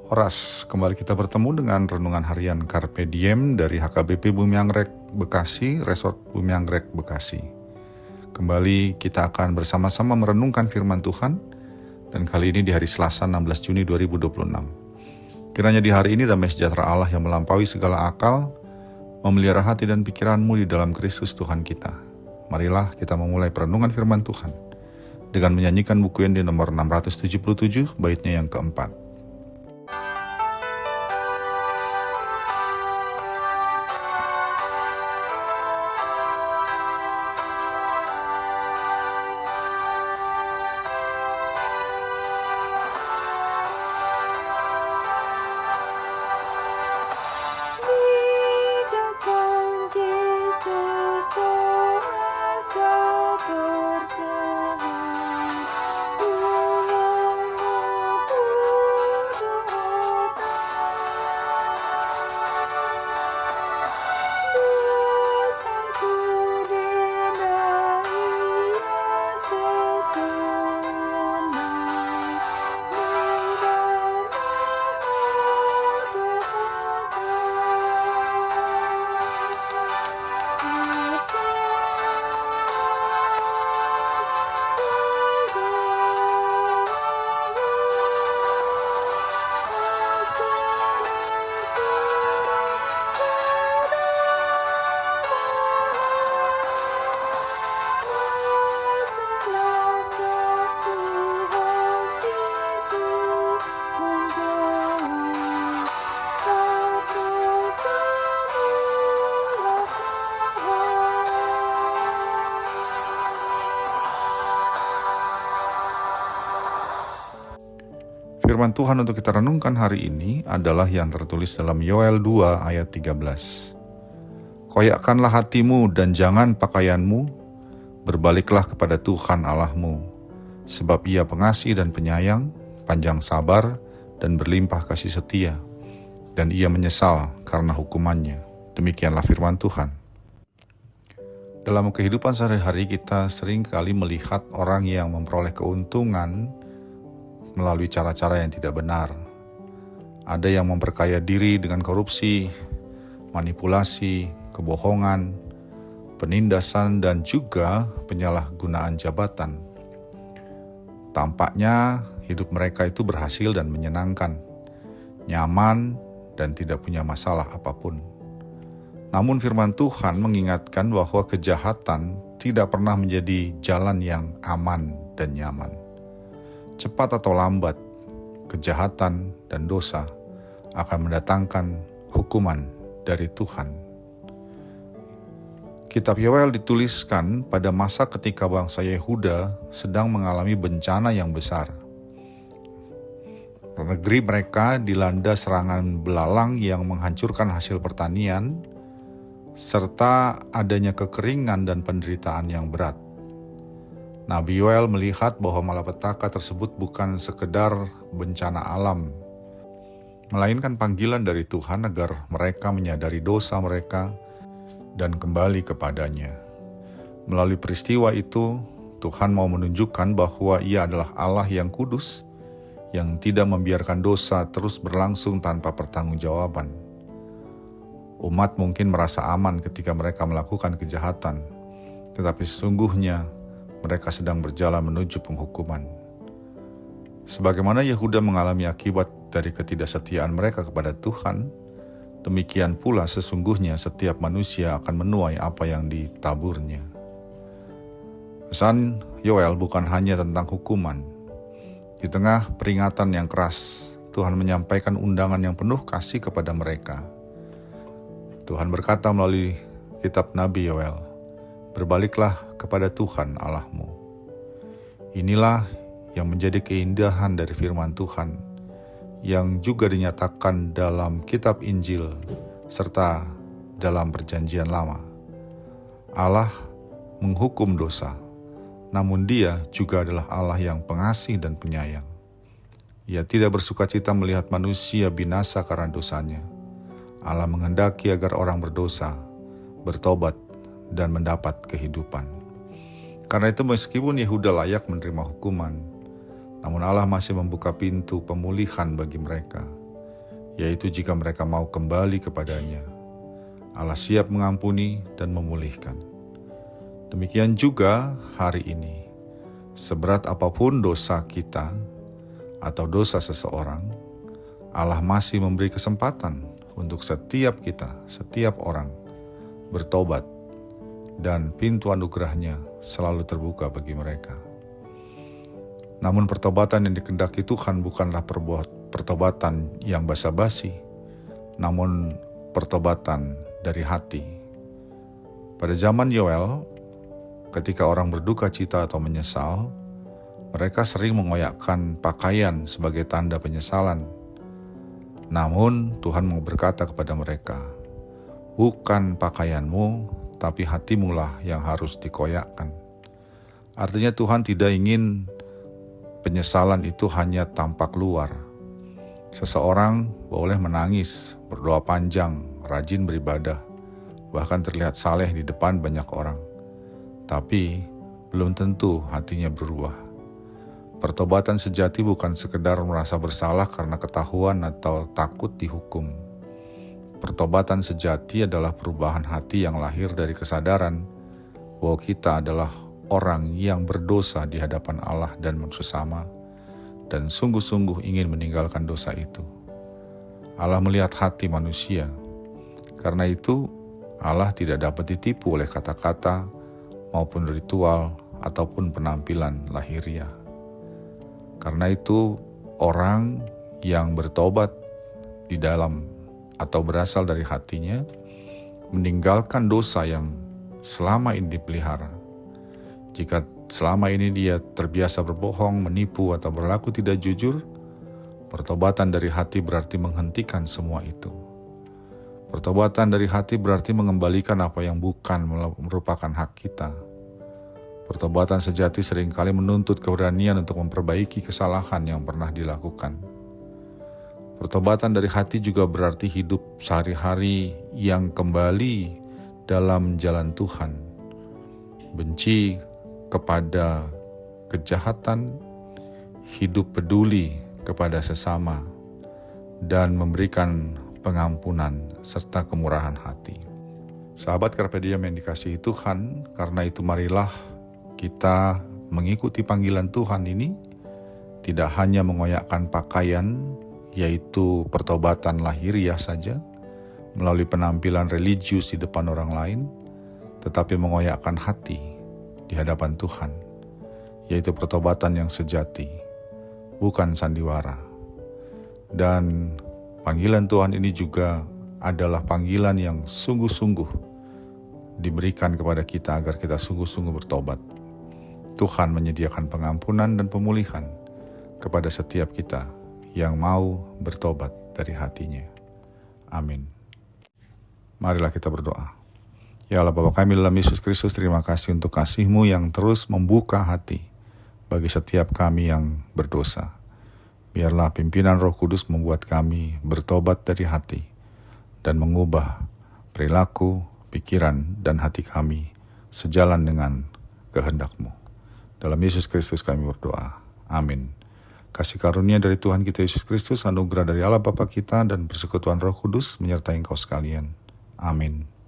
Horas, kembali kita bertemu dengan renungan harian Carpe Diem dari HKBP Bumi Anggrek Bekasi, Resort Bumi Anggrek Bekasi. Kembali kita akan bersama-sama merenungkan firman Tuhan, dan kali ini di hari Selasa 16 Juni 2026. Kiranya di hari ini damai sejahtera Allah yang melampaui segala akal, memelihara hati dan pikiranmu di dalam Kristus Tuhan kita. Marilah kita memulai perenungan firman Tuhan dengan menyanyikan buku yang di nomor 677, baitnya yang keempat. Firman Tuhan untuk kita renungkan hari ini adalah yang tertulis dalam Yoel 2 ayat 13. Koyakkanlah hatimu dan jangan pakaianmu, berbaliklah kepada Tuhan Allahmu, sebab Ia pengasih dan penyayang, panjang sabar dan berlimpah kasih setia, dan Ia menyesal karena hukumannya. Demikianlah firman Tuhan. Dalam kehidupan sehari-hari kita sering kali melihat orang yang memperoleh keuntungan melalui cara-cara yang tidak benar. Ada yang memperkaya diri dengan korupsi, manipulasi, kebohongan, penindasan, dan juga penyalahgunaan jabatan. Tampaknya hidup mereka itu berhasil dan menyenangkan, nyaman, dan tidak punya masalah apapun. Namun firman Tuhan mengingatkan bahwa kejahatan tidak pernah menjadi jalan yang aman dan nyaman. Cepat atau lambat, kejahatan dan dosa akan mendatangkan hukuman dari Tuhan. Kitab Yoel dituliskan pada masa ketika bangsa Yehuda sedang mengalami bencana yang besar. Negeri mereka dilanda serangan belalang yang menghancurkan hasil pertanian, serta adanya kekeringan dan penderitaan yang berat. Nabi Yoel melihat bahwa malapetaka tersebut bukan sekedar bencana alam, melainkan panggilan dari Tuhan agar mereka menyadari dosa mereka dan kembali kepadanya. Melalui peristiwa itu, Tuhan mau menunjukkan bahwa Ia adalah Allah yang kudus, yang tidak membiarkan dosa terus berlangsung tanpa pertanggungjawaban. Umat mungkin merasa aman ketika mereka melakukan kejahatan, tetapi sesungguhnya mereka sedang berjalan menuju penghukuman. Sebagaimana Yehuda mengalami akibat dari ketidaksetiaan mereka kepada Tuhan, demikian pula sesungguhnya setiap manusia akan menuai apa yang ditaburnya. Pesan Yoel bukan hanya tentang hukuman. Di tengah peringatan yang keras, Tuhan menyampaikan undangan yang penuh kasih kepada mereka. Tuhan berkata melalui kitab Nabi Yoel, "Berbaliklah kepada Tuhan Allahmu." Inilah yang menjadi keindahan dari firman Tuhan, yang juga dinyatakan dalam kitab Injil serta dalam perjanjian lama. Allah menghukum dosa, namun Dia juga adalah Allah yang pengasih dan penyayang. Ia tidak bersukacita melihat manusia binasa karena dosanya. Allah menghendaki agar orang berdosa, bertobat, dan mendapat kehidupan. Karena itu meskipun Yehuda layak menerima hukuman, namun Allah masih membuka pintu pemulihan bagi mereka. yaitu jika mereka mau kembali kepadanya. Allah siap mengampuni dan memulihkan. Demikian juga hari ini, seberat apapun dosa kita atau dosa seseorang, Allah masih memberi kesempatan untuk setiap kita, setiap orang bertobat, dan pintu anugerahnya selalu terbuka bagi mereka. Namun pertobatan yang dikehendaki Tuhan bukanlah pertobatan yang basa-basi, namun pertobatan dari hati. Pada zaman Yoel, ketika orang berduka cita atau menyesal, mereka sering mengoyakkan pakaian sebagai tanda penyesalan. Namun Tuhan mau berkata kepada mereka, bukan pakaianmu, tapi hatimu lah yang harus dikoyakkan. Artinya Tuhan tidak ingin penyesalan itu hanya tampak luar. Seseorang boleh menangis, berdoa panjang, rajin beribadah, bahkan terlihat saleh di depan banyak orang. Tapi belum tentu hatinya berubah. Pertobatan sejati bukan sekedar merasa bersalah karena ketahuan atau takut dihukum. Pertobatan sejati adalah perubahan hati yang lahir dari kesadaran bahwa kita adalah orang yang berdosa di hadapan Allah dan manusia sama, dan sungguh-sungguh ingin meninggalkan dosa itu. Allah melihat hati manusia. Karena itu, Allah tidak dapat ditipu oleh kata-kata maupun ritual ataupun penampilan lahiriah. Karena itu, orang yang bertobat di dalam atau berasal dari hatinya, meninggalkan dosa yang selama ini dipelihara. Jika selama ini dia terbiasa berbohong, menipu, atau berlaku tidak jujur, pertobatan dari hati berarti menghentikan semua itu. Pertobatan dari hati berarti mengembalikan apa yang bukan merupakan hak kita. Pertobatan sejati seringkali menuntut keberanian untuk memperbaiki kesalahan yang pernah dilakukan. Pertobatan dari hati juga berarti hidup sehari-hari yang kembali dalam jalan Tuhan. Benci kepada kejahatan, hidup peduli kepada sesama, dan memberikan pengampunan serta kemurahan hati. Sahabat Carpe Diem yang dikasihi Tuhan, karena itu marilah kita mengikuti panggilan Tuhan ini, tidak hanya mengoyakkan pakaian, yaitu pertobatan lahiriah saja, melalui penampilan religius di depan orang lain, tetapi mengoyakkan hati di hadapan Tuhan, yaitu pertobatan yang sejati, bukan sandiwara. Dan panggilan Tuhan ini juga adalah panggilan yang sungguh-sungguh diberikan kepada kita agar kita sungguh-sungguh bertobat. Tuhan menyediakan pengampunan dan pemulihan kepada setiap kita yang mau bertobat dari hatinya. Amin. Marilah kita berdoa. Ya Allah Bapa kami dalam Yesus Kristus, terima kasih untuk kasih-Mu yang terus membuka hati bagi setiap kami yang berdosa. Biarlah pimpinan Roh Kudus membuat kami bertobat dari hati dan mengubah perilaku, pikiran, dan hati kami sejalan dengan kehendak-Mu. Dalam Yesus Kristus kami berdoa. Amin. Kasih karunia dari Tuhan kita Yesus Kristus, anugerah dari Allah Bapa kita, dan persekutuan Roh Kudus menyertai engkau sekalian. Amin.